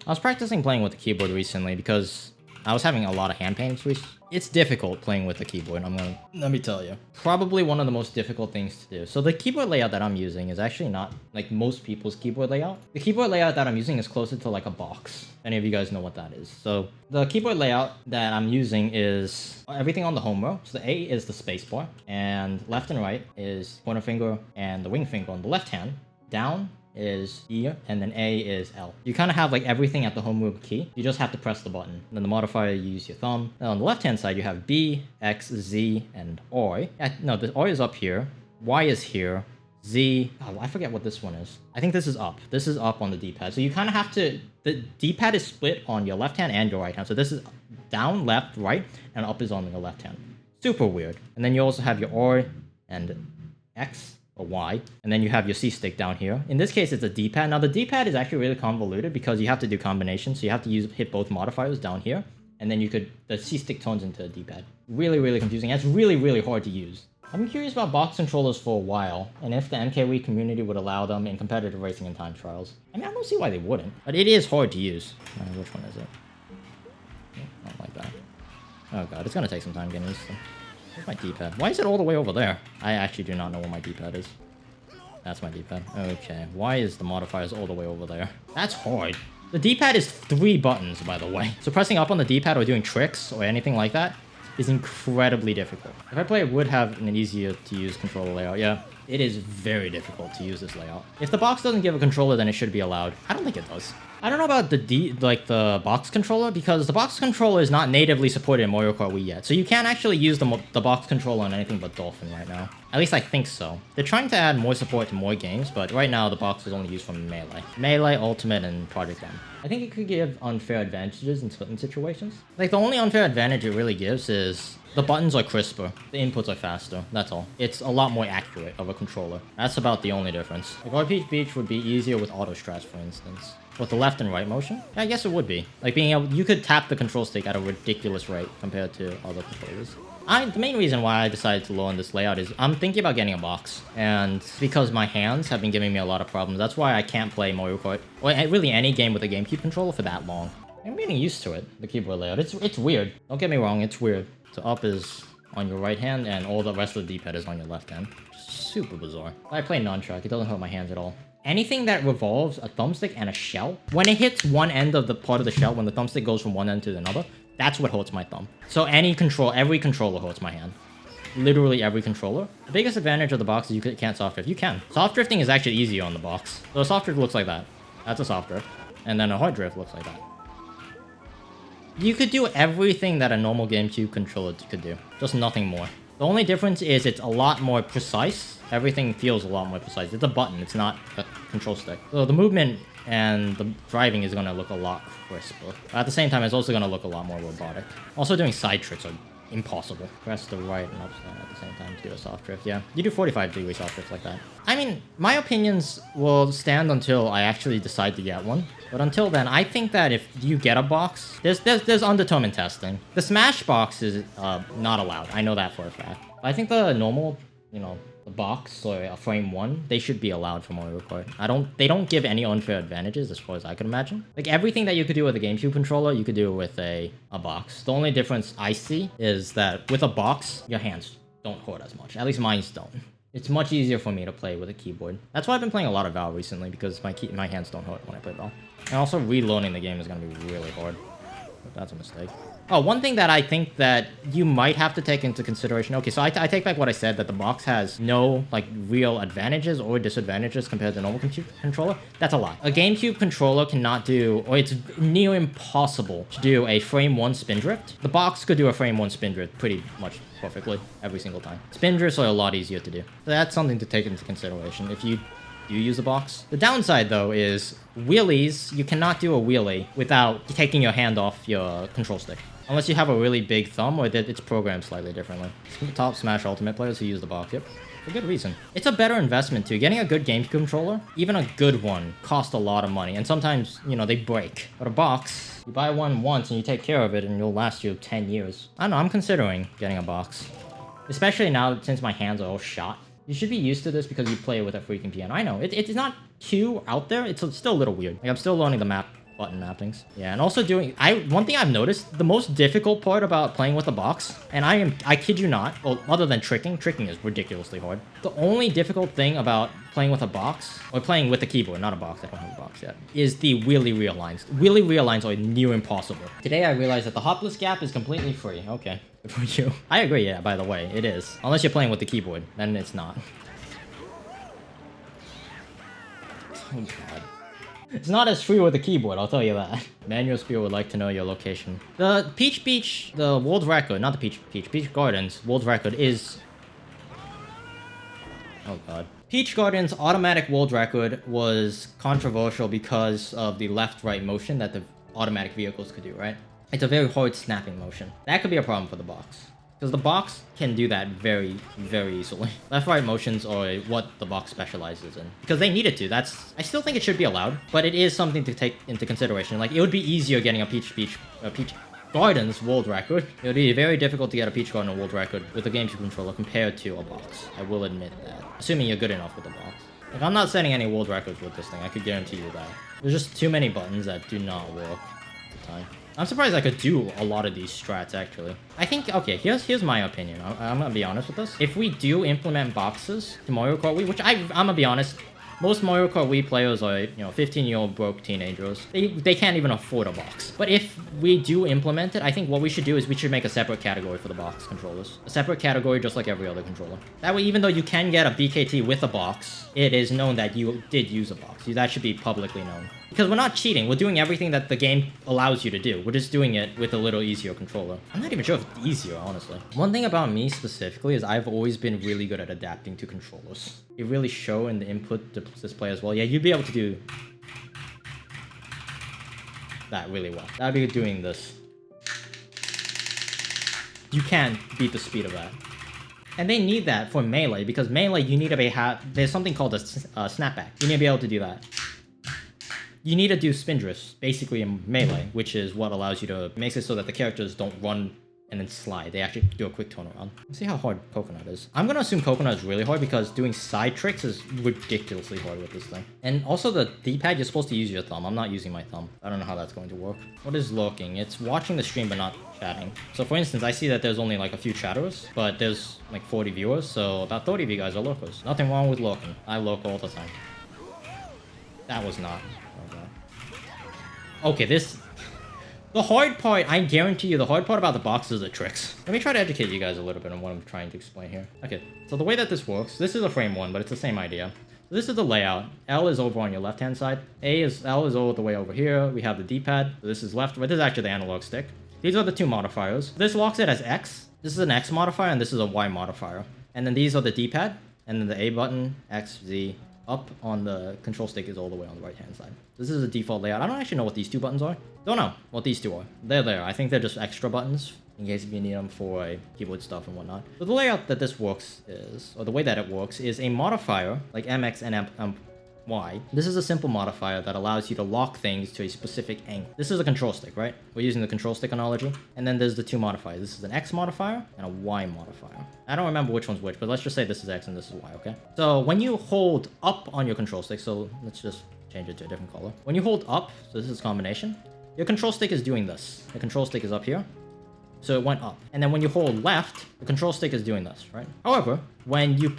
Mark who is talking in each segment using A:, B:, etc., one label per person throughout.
A: I was practicing playing with the keyboard recently because I was having a lot of hand pains. It's difficult playing with the keyboard, let me tell you. Probably one of the most difficult things to do. So the keyboard layout that I'm using is actually not like most people's keyboard layout. The keyboard layout that I'm using is closer to like a box. If any of you guys know what that is. So the keyboard layout that I'm using is everything on the home row. So the A is the spacebar, and left and right is pointer finger and the ring finger on the left hand. Down is E, and then A is L. You kind of have like everything at the home row key. You just have to press the button. And then the modifier, you use your thumb. Then on the left-hand side, you have B, X, Z, and Y. No, the Y is up here. Y is here. Z, oh, I forget what this one is. I think this is up. This is up on the D-pad. So you kind of have to, the D-pad is split on your left hand and your right hand. So this is down, left, right, and up is on your left hand. Super weird. And then you also have your R and X, or Y, and then you have your C-stick down here. In this case, it's a D-pad. Now, the D-pad is actually really convoluted because you have to do combinations, so you have to hit both modifiers down here, and then the C-stick turns into a D-pad. Really, really confusing. It's really, really hard to use. I've been curious about box controllers for a while, and if the MK Wii community would allow them in competitive racing and time trials. I mean, I don't see why they wouldn't, but it is hard to use. Which one is it? I don't like that. Oh god, it's gonna take some time getting used to. Where's my D-pad? Why is it all the way over there? I actually do not know where my D-pad is. That's my D-pad. Okay. Why is the modifiers all the way over there? That's hard. The D-pad is 3 buttons, by the way. So pressing up on the D-pad or doing tricks or anything like that is incredibly difficult. If I play, it would have an easier to use controller layout. Yeah, it is very difficult to use this layout. If the box doesn't give a controller, then it should be allowed. I don't think it does. I don't know about the box controller, because the box controller is not natively supported in Mario Kart Wii yet. So you can't actually use the box controller on anything but Dolphin right now. At least I think so. They're trying to add more support to more games, but right now the box is only used from Melee. Melee, Ultimate, and Project M. I think it could give unfair advantages in certain situations. Like, the only unfair advantage it really gives is the buttons are crisper, the inputs are faster, that's all. It's a lot more accurate of a controller. That's about the only difference. Like, RPG Beach would be easier with auto strats, for instance. With the left and right motion? I guess it would be. Like, being able, you could tap the control stick at a ridiculous rate compared to other controllers. The main reason why I decided to learn this layout is I'm thinking about getting a box. And because my hands have been giving me a lot of problems, that's why I can't play Mario Kart, or really any game with a GameCube controller for that long. I'm getting used to it, the keyboard layout. It's weird. Don't get me wrong, it's weird. So up is on your right hand, and all the rest of the D-pad is on your left hand. Super bizarre. I play nunchuck, it doesn't hurt my hands at all. Anything that revolves a thumbstick and a shell, when it hits one end of the part of the shell, when the thumbstick goes from one end to another, that's what hurts my thumb. So every controller hurts my hand. Literally every controller. The biggest advantage of the box is you can't soft drift. You can. Soft drifting is actually easier on the box. So a soft drift looks like that. That's a soft drift. And then a hard drift looks like that. You could do everything that a normal GameCube controller could do. Just nothing more. The only difference is it's a lot more precise. Everything feels a lot more precise. It's a button, it's not a control stick. So the movement and the driving is going to look a lot crisper. But at the same time, it's also going to look a lot more robotic. Also, doing side tricks are impossible. Press the right and upside at the same time to do a soft drift. Yeah, you do 45-degree soft drifts like that. I mean, my opinions will stand until I actually decide to get one. But until then, I think that if you get a box, there's undetermined testing. The Smash box is not allowed. I know that for a fact. But I think the normal, the box or a frame 1, they should be allowed for Mario Kart. They don't give any unfair advantages as far as I could imagine. Like, everything that you could do with a GameCube controller, you could do with a box. The only difference I see is that with a box, your hands don't hurt as much. At least mine don't. It's much easier for me to play with a keyboard. That's why I've been playing a lot of Val recently, because my hands don't hurt when I play Val. And also, relearning the game is going to be really hard. But that's a mistake. Oh, one thing that I think that you might have to take into consideration. Okay, so I take back what I said, that the box has no, real advantages or disadvantages compared to a normal controller. That's a lie. A GameCube controller cannot do, or it's near impossible to do a frame 1 spin drift. The box could do a frame 1 spin drift pretty much perfectly every single time. Spin drifts are a lot easier to do. So that's something to take into consideration if you do use the box. The downside, though, is wheelies. You cannot do a wheelie without taking your hand off your control stick. Unless you have a really big thumb, or that it's programmed slightly differently. Top Smash Ultimate players who use the box, yep. For good reason. It's a better investment, too. Getting a good GameCube controller, even a good one, costs a lot of money. And sometimes, they break. But a box, you buy one once and you take care of it, and it'll last you 10 years. I don't know, I'm considering getting a box. Especially now, since my hands are all shot. You should be used to this because you play with a freaking piano. I know, it's not too out there. It's still a little weird. Like, I'm still learning the map button mappings. Yeah, and also one thing I've noticed, the most difficult part about playing with a box, and I kid you not, well, other than tricking is ridiculously hard. The only difficult thing about playing with a box, or playing with a keyboard, not a box, I don't have a box yet, is the wheelie realigns. Wheelie realigns are near impossible. Today I realized that the hopless gap is completely free. Okay, good for you. I agree, yeah, by the way, it is. Unless you're playing with the keyboard, then it's not. Oh god. It's not as free with the keyboard, I'll tell you that. Manual Spear would like to know your location. The Peach Beach, the world record, not the Peach Gardens world record is... Oh god. Peach Gardens automatic world record was controversial because of the left-right motion that the automatic vehicles could do, right? It's a very hard snapping motion. That could be a problem for the box. Because the box can do that very, very easily. Left-right motions are what the box specializes in. Because they needed to. I still think it should be allowed, but it is something to take into consideration. Like, it would be easier getting a Peach Gardens world record. It would be very difficult to get a Peach Garden world record with a GameCube controller compared to a box. I will admit that. Assuming you're good enough with the box. Like, I'm not setting any world records with this thing. I could guarantee you that. There's just too many buttons that do not work at the time. I'm surprised I could do a lot of these strats, actually. I think, okay, here's my opinion. I'm gonna be honest with this. If we do implement boxes to Mario Kart Wii, which I'm gonna be honest, most Mario Kart Wii players are, 15-year-old broke teenagers. They can't even afford a box. But if we do implement it, I think what we should do is we should make a separate category for the box controllers. A separate category just like every other controller. That way, even though you can get a BKT with a box, it is known that you did use a box. That should be publicly known. Because we're not cheating. We're doing everything that the game allows you to do. We're just doing it with a little easier controller. I'm not even sure if it's easier, honestly. One thing about me specifically is I've always been really good at adapting to controllers. It really show in the input display as well. Yeah, you'd be able to do that really well. That'd be doing this. You can't beat the speed of that. And they need that for melee, because melee, you need to there's something called a snapback. You need to be able to do that. You need to do spin drifts, basically in melee, which is what allows you to... makes it so that the characters don't run and then slide. They actually do a quick turnaround. Let's see how hard Coconut is. I'm gonna assume Coconut is really hard because doing side tricks is ridiculously hard with this thing. And also the D-pad, you're supposed to use your thumb. I'm not using my thumb. I don't know how that's going to work. What is lurking? It's watching the stream but not chatting. So for instance, I see that there's only like a few chatters, but there's like 40 viewers, so about 30 of you guys are lurkers. Nothing wrong with lurking. I lurk all the time. That was not... Okay, the hard part, I guarantee you, the hard part about the box is the tricks. Let me try to educate you guys a little bit on what I'm trying to explain here. Okay, so the way that this works, this is a frame one, but it's the same idea. So this is the layout. L is over on your left-hand side. L is all the way over here. We have the D-pad. So this is left, but this is actually the analog stick. These are the two modifiers. This locks it as X. This is an X modifier, and this is a Y modifier. And then these are the D-pad, and then the A button, X, Z, up on the control stick is all the way on the right-hand side. This is a default layout. I don't actually know what these two buttons are. Don't know what these two are. They're there. I think they're just extra buttons in case if you need them for keyboard stuff and whatnot. So the layout that this works is, or the way that it works, is a modifier like MX and Y. This is a simple modifier that allows you to lock things to a specific angle. This is a control stick, right? We're using the control stick analogy. And then there's the two modifiers. This is an X modifier and a Y modifier. I don't remember which one's which, but let's just say this is X and this is Y, okay? So when you hold up on your control stick, so let's just change it to a different color. When you hold up, so this is combination, your control stick is doing this. The control stick is up here. So it went up. And then when you hold left, the control stick is doing this, right? However, when you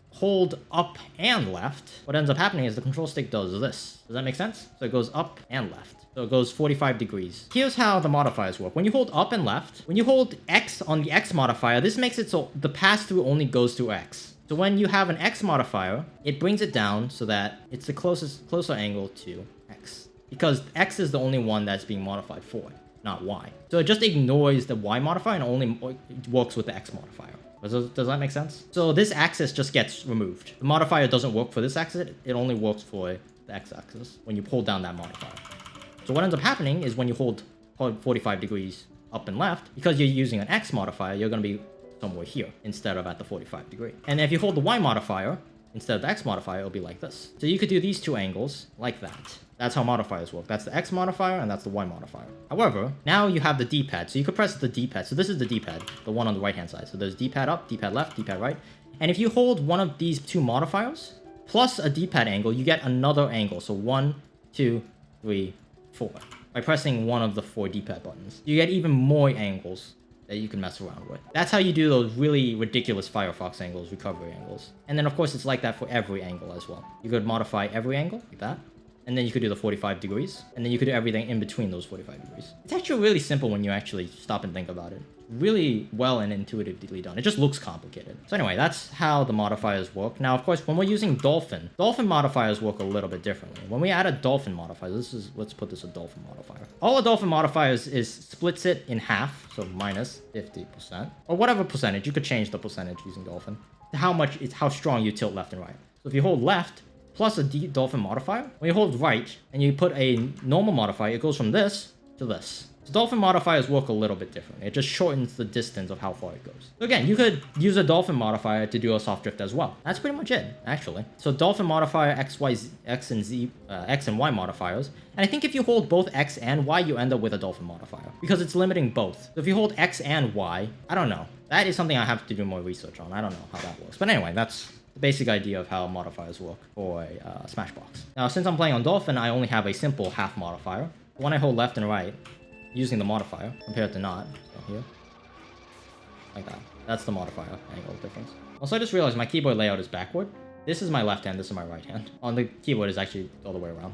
A: hold up and left, what ends up happening is the control stick does this. Does that make sense? So it goes up and left. So it goes 45 degrees. Here's how the modifiers work. When you hold up and left, when you hold X on the X modifier, this makes it so the pass-through only goes through X. So when you have an X modifier, it brings it down so that it's the closer angle to X. Because X is the only one that's being modified for, not Y. So it just ignores the Y modifier and only works with the X modifier. Does that make sense? So this axis just gets removed. The modifier doesn't work for this axis. It only works for the x-axis when you pull down that modifier. So what ends up happening is when you hold 45 degrees up and left, because you're using an x modifier, you're going to be somewhere here instead of at the 45 degree. And if you hold the y modifier instead of the x modifier, it'll be like this. So you could do these two angles like that. That's how modifiers work. That's the X modifier and that's the Y modifier. However, now you have the D-pad. So you could press the D-pad. So this is the D-pad, the one on the right-hand side. So there's D-pad up, D-pad left, D-pad right. And if you hold one of these two modifiers plus a D-pad angle, you get another angle. So 1, 2, 3, 4 by pressing one of the 4 D-pad buttons. You get even more angles that you can mess around with. That's how you do those really ridiculous Firefox angles, recovery angles. And then of course it's like that for every angle as well. You could modify every angle like that. And then you could do the 45 degrees. And then you could do everything in between those 45 degrees. It's actually really simple when you actually stop and think about it. Really well and intuitively done. It just looks complicated. So anyway, that's how the modifiers work. Now, of course, when we're using Dolphin modifiers work a little bit differently. When we add a Dolphin modifier, let's put this a Dolphin modifier. All a Dolphin modifiers is splits it in half, so minus 50%, or whatever percentage. You could change the percentage using Dolphin. How strong you tilt left and right. So if you hold left, plus a Dolphin modifier, when you hold right, and you put a normal modifier, it goes from this to this. So Dolphin modifiers work a little bit differently. It just shortens the distance of how far it goes. So again, you could use a Dolphin modifier to do a soft drift as well. That's pretty much it, actually. So Dolphin modifier, X and Y modifiers. And I think if you hold both X and Y, you end up with a Dolphin modifier because it's limiting both. So if you hold X and Y, I don't know. That is something I have to do more research on. I don't know how that works. But anyway, that's the basic idea of how modifiers work for a Smashbox. Now, since I'm playing on Dolphin, I only have a simple half modifier. When I hold left and right, using the modifier, compared to not, so here, like that. That's the modifier angle difference. Also, I just realized my keyboard layout is backward. This is my left hand, this is my right hand. On the keyboard is actually all the way around.